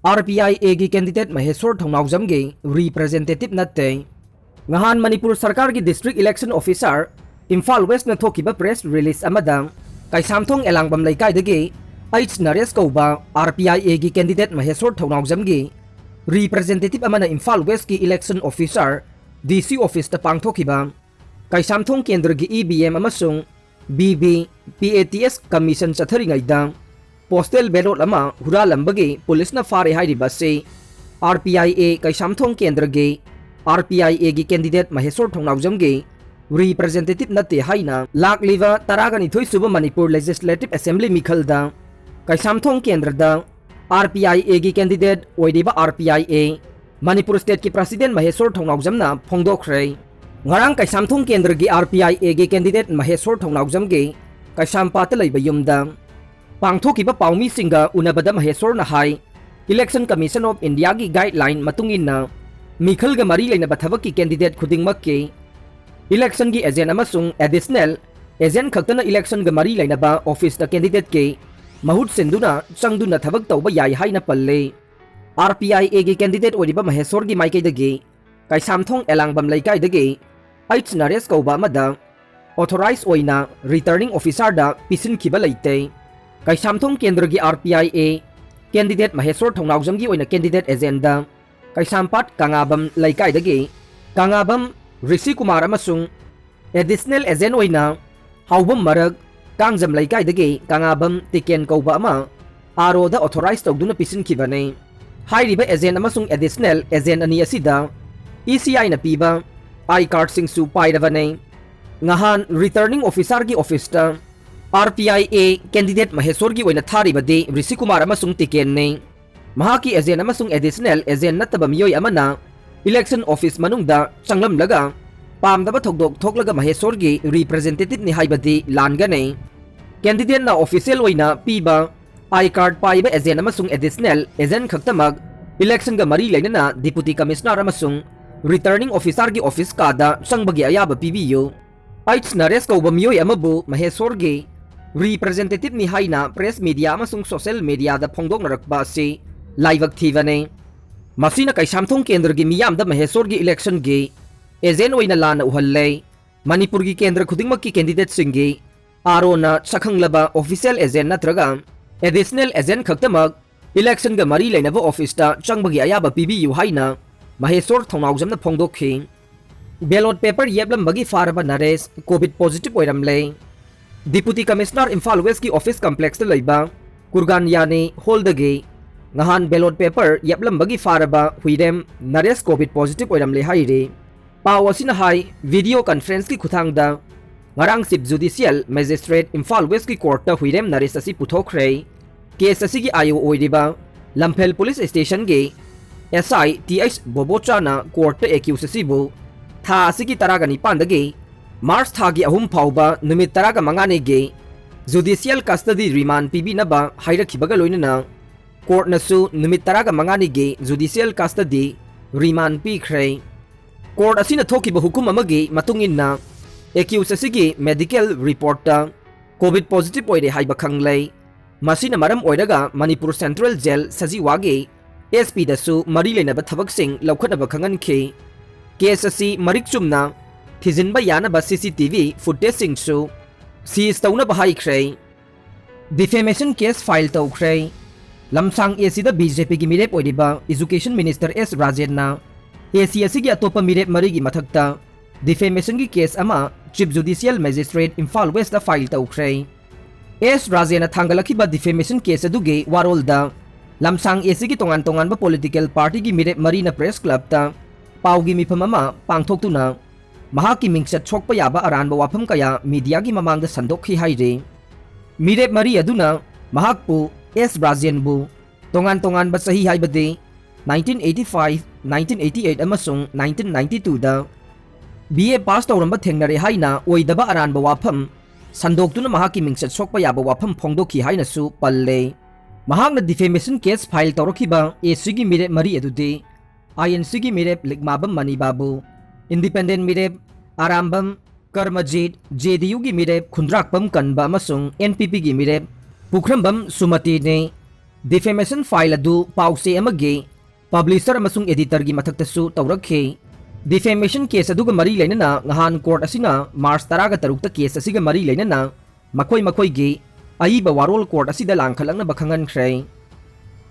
RPI की candidate Maheshwar Thounaojam की representative नत्ते ngahan Manipur सरकार की district election officer Imphal West न थोकिबा प्रेस रिलीज अमदा कैसामथोंग एलांगबम लैकाइदगी एच नरेश कौबा RPI की कैंडिडेट महेश्वर थौनाउजम की रिप्रेजेंटेटिव अमना इम्फाल वेस्ट की इलेक्शन ऑफिसर DC ऑफिस त पांगथोकिबा कैसामथोंग केंद्र की EVM अमसुंग BB PATS कमीशन चथरिङैदा पोस्टल बैलोट अमा हुरालंबगी पुलिस न फारे हाइरिबसे RPI कैसामथोंग केंद्र के RPI की कैंडिडेट महेश्वर थौनाउजम की रिप्रेजेंटेटिव नत्ते हाइना लाकलिबा तरागनिथोई सुब मणिपुर लेजिस्लेटिव असेंबली मिखलदा कैसामथोंग केंद्र दा RPI की कैंडिडेट ओइदिबा RPI मणिपुर स्टेट की प्रेसिडेंट महेश्वर थौनाउजम ना फोंगदोखरे ngarang कैसामथोंग केंद्र की RPI की कैंडिडेट महेश्वर थौनाउजम की कैसामपात लैबा युमदा पांगथोकिबा पाउमी सिंगा उनबदा महेश्वर न high election commission of India की गाइडलाइन मतुंगिना मिखल ग मरी लेना थबक की कैंडिडेट खुदिंगमक के इलेक्शन की एजेंट अमसुंग एडिशनल एजेंट खक्तना इलेक्शन ग मरी लेना ऑफिस द कैंडिडेट के महुत सिंदुना चंगदुना थबक तौबा याई हाइना पल्ले RPI की कैंडिडेट ओरिबा महेश्वर की माइकैदगी कैसामथोंग एलांगबम लैकाइदगी एच नरेश कौबा मदा ऑथोराइज ओइना रिटर्निंग ऑफिसर दा पिसिनखिबा लैते कैसामथोंग केंद्र की RPI कैंडिडेट महेश्वर थौनाउजम की ओइना कैंडिडेट एजेंडा कैसामपाट कांगाबम लैकाइदगी कांगाबम ऋषि कुमार अमसुंग एडिशनल एजेंट ओइना हाउबम मरग कांगजम लैकाइदगी कांगाबम टिकेन कौबा अमा आरोदा ऑथोराइज तौदुना पिसिनखिबने हाइरिबा एजेंट अमसुंग एडिशनल एजेंट अनि असिदा ECI न पीबा आई कार्ड सिंगसु पाइरबने ngahan रिटर्निंग ऑफिसर की ऑफिस ता RPI कैंडिडेट महेश्वर की ओइना थारिबदे ऋषि कुमार अमसुंग टिकेन ने महाकी एजेंट अमसुंग एडिशनल एजेंट नत्तबा मियोय अमना इलेक्शन ऑफिस मनुंगदा चंगलमलगा पामदबा थोकदोक थोकलगा महेश्वर की रिप्रेजेंटेटिव नि हाइबदे लानगने कैंडिडेट ना ऑफिशियल ओइना पीबा आई कार्ड पाइबा एजेंट अमसुंग एडिशनल एजेंट खक्तमग इलेक्शन ग मरी लेना डिप्यूटी कमिश्नर अमसुंग रिटर्निंग ऑफिसर की ऑफिस कादा संबगी अयाब पीबियो एच नरेश कौबा मियोय अमबु महेश्वर की रिप्रेजेंटेटिव नि हाइना प्रेस मीडिया अमसुंग सोशल मीडिया दा फोंगदोंगरकबा से लाइवक थीबने मसीना कैसामथोंग केंद्र की मियामदा महेश्वर की इलेक्शन की एजेंट ओइना लाना उहल्ले मणिपुर की केंद्र खुदिंगमक की कैंडिडेट सिंगी आरोना सखंगलबा ऑफिशियल एजेंट नत्रगा एडिशनल एजेंट खक्तमक इलेक्शन ग मरी लेनबा ऑफिस ता चंगबगी अयाबा पीबियु हाइना महेश्वर थौनाउजमना फोंगदोखि बैलोट पेपर येप्लम्बगी फारबा नरेश कोविड पॉजिटिव ओइरमले डिप्यूटी कमिश्नर इम्फाल वेस्ट की ऑफिस कॉम्प्लेक्स लैबा कुरगान यानी होलदगे ngahan बैलोट पेपर येप्लम्बगी फारबा हुइरेम नरेश कोविड पॉजिटिव ओइरमले हाइरे पाव असिना हाई वीडियो कॉन्फ्रेंस की खुथांगदा ngarang chief judicial magistrate Imphal West की कोर्ट ता हुइरेम नरेश असि पुथोखरे केस असि की आयो ओइरिबा लम्फेल पुलिस स्टेशन के SI TH बोबोचाना कोर्ट एक्यूज असिबु था असि की तरागनी पांदगे मार्च था की अहुम फाउबा नुमित तरागा मंगाने गे जुडिशियल कस्टडी रिमांड पीबीनबा हाइरखिबगा लोइनना कोर्ट नसु नुमित तरागा मंगाने गे जुडिशियल कस्टडी रिमांड पीख्रे कोर्ट असिना थोकिबा हुकुम अमगे मतुंगिन्ना एक्यूज असिगी मेडिकल रिपोर्ट कोविड पॉजिटिव ओइरे हाइबा खंगले मसिना मरम ओइरगा मणिपुर सेंट्रल जेल सजीवागे SP दसु मरी लेनबा थबकसिंग लौखनबा खंगनखे केस असि मरिक चुमना थिजिनबा यानबा CCTV फुटेज सिंगसु सीज तौनबा हाइख्रे डिफेमेशन केस फाइल तौख्रे लमसांग एसिदा BJP की मिरेप ओइरिबा एजुकेशन मिनिस्टर S राजेना ACSC की अतोपा मिरेप मरी की मथक्ता डिफेमेशन की केस अमा chief judicial magistrate Imphal west दा फाइल तौख्रे S राजेना थांगलखिबा डिफेमेशन केस अदुगे वारोलदा लमसांग AC की तोंगान तोंगानबा पॉलिटिकल पार्टी की मिरेप मरीना प्रेस क्लब ता पाउगी मिफम अमा पांगथोक्तुना महाकी मिंगसत छोकपा याबा अरानबा वाफम कया मीडिया की ममांगदा संदोखि हाइरे मिरेप मरी अदुना महाकपु S राजेनबु तोंगान तोंगानबा सही हाइबदे 1985 1988 अमसुंग 1992 दा BA पास तौरंबा थेंगनरे हाइना ओइदबा अरानबा वाफम संदोक्तुना महाकी मिंगसत छोकपा याबा वाफम फोंगदोखि हाइनसु पल्ले महाकना डिफेमेशन केस फाइल तौरखिबा AC की मिरेप मरी अदुदे INC की मिरेप लिगमाबम मणिबाबु इंडिपेंडेंट मिरेप आरामबम कर्मजीत JDU की मिरेप खुंद्राकपम कनबा अमसुंग NPP की मिरेप पुखरमबम सुमति ने defamation file adu pause amage publisher amasung editor gi mathaktasu tawrakhe defamation case aduga mari leinana ngahan court asina March 13 ta case asiga mari leinana makoi gi aiba warol court asida langkhalangna bakhangan khrai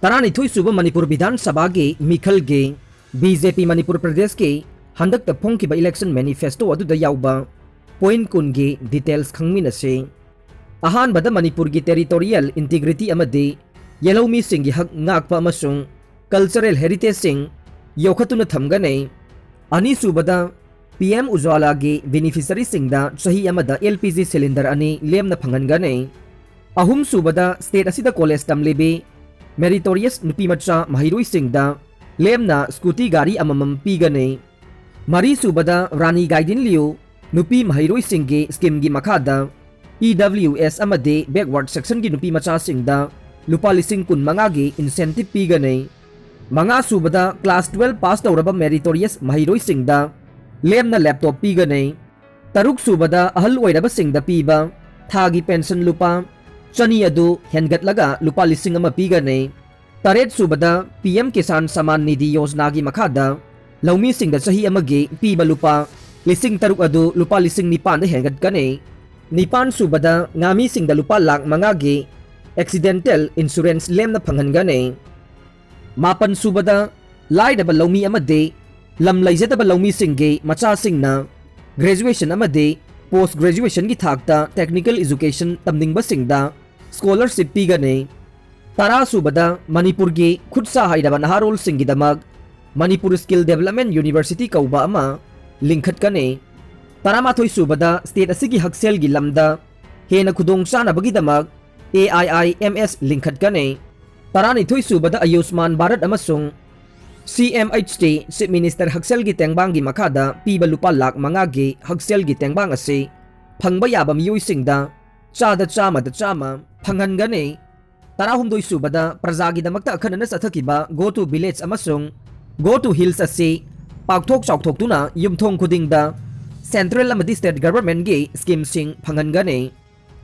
tarani thui suba Manipur Vidhan Sabha gi mikhal gi BJP Manipur Pradesh ki handak ta phongki ba election manifesto aduda yauba point kun gi details khangmina se ahan bada Manipur gi territorial integrity amadi Yelomi singi hak ngakpa amasung cultural heritage sing yokhatuna thamgane ani subada PM Ujwala gi beneficiary singda chahi amada LPG cylinder ani lemna phangangane ahum subada state asida college tamlebe meritorious nupi macha mahiroi singda lemna scooty gari amamam pigane mari subada Rani Gaidin Liu nupi mahiroi singi scheme gi makhada EWS amade backward section gi nupi macha singda lupa lising kun mangagi incentive pigane manga subada class 12 pass tawraba meritorious mahiroi singda lemna laptop pigane taruk subada ahal oiraba singda piba thagi pension lupa chani adu hengat laga lupa lising ama pigane taret subada PM Kisan Saman Nidhi Yojana gi makhada laumi singda chahi amagi piba lupa lising taruk adu lupa lising nipan da hengat kane nipan subada ngami singda lupa lakh mangagi accidental insurance lemna phangangane mapan subada laidaba laumi amade lam laijadaba laumi singge macha singna graduation amade post graduation gi thakta technical education tamningba singda scholarship pigane tara subada Manipur gi khutsa haidaba naharol singi damag Manipur Skill Development University kauba ama linkhat kane tara mathoi subada state asigi haksel gi lamda hena khudong chana bagi damag AIIMS linkhat kane tarani thui subada Ayushman Bharat amasung CMHT Chief Minister Haksel gi tengbang gi makhada piba lupa lakh mangagi haksel gi tengbang ase phangba yaba miyoi singda chada chama phangangane tarahumdoi subada praja gi damakta akhanana sathakiba go to village amasung go to hills ase pakthok chawthok tuna yumthong khudingda central amadi state government gi scheme sing phangangane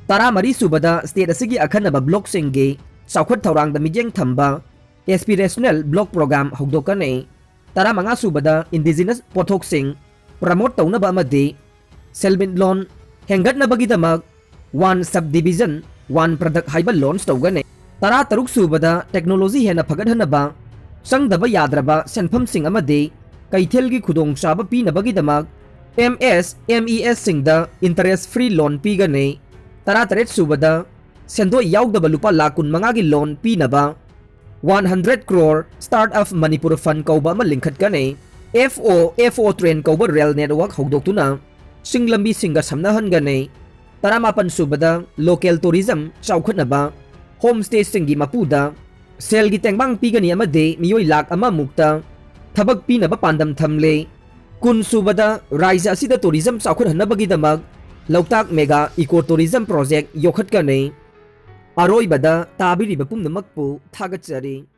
tara mari subada state asigi akhanaba block singge chawkhat thorang da mijeng thamba aspirational block program hogdokane tara manga subada indigenous pothok sing promote tawna ba amadi selmin loan hengat na bagi damag one subdivision one product haiba loans tawgane tara taruk subada technology hena phagadhana ba sangdaba yadraba senpham sing amadi kaithel gi khudong chaba pi na bagi damag MES singda interest free loan pigane tara taret subada sendo yaugdaba lupa lakun mangagi loan pinaba 100 crore startup Manipur fund kauba ma linkhat kane FO train kauba rail network hogdoktuna singlambi singa samnahan gane tara mapan subada local tourism chawkhatnaba homestay singi mapuda sel gi tengbang pigani amade miyoi lak ama mukta thabak pinaba pandam thamle kun subada raija asida tourism chawkhat hanabagi damag Loktak Mega Ecotourism Project yokhat kane aroi bada tabiri bapum namakpu thagat chari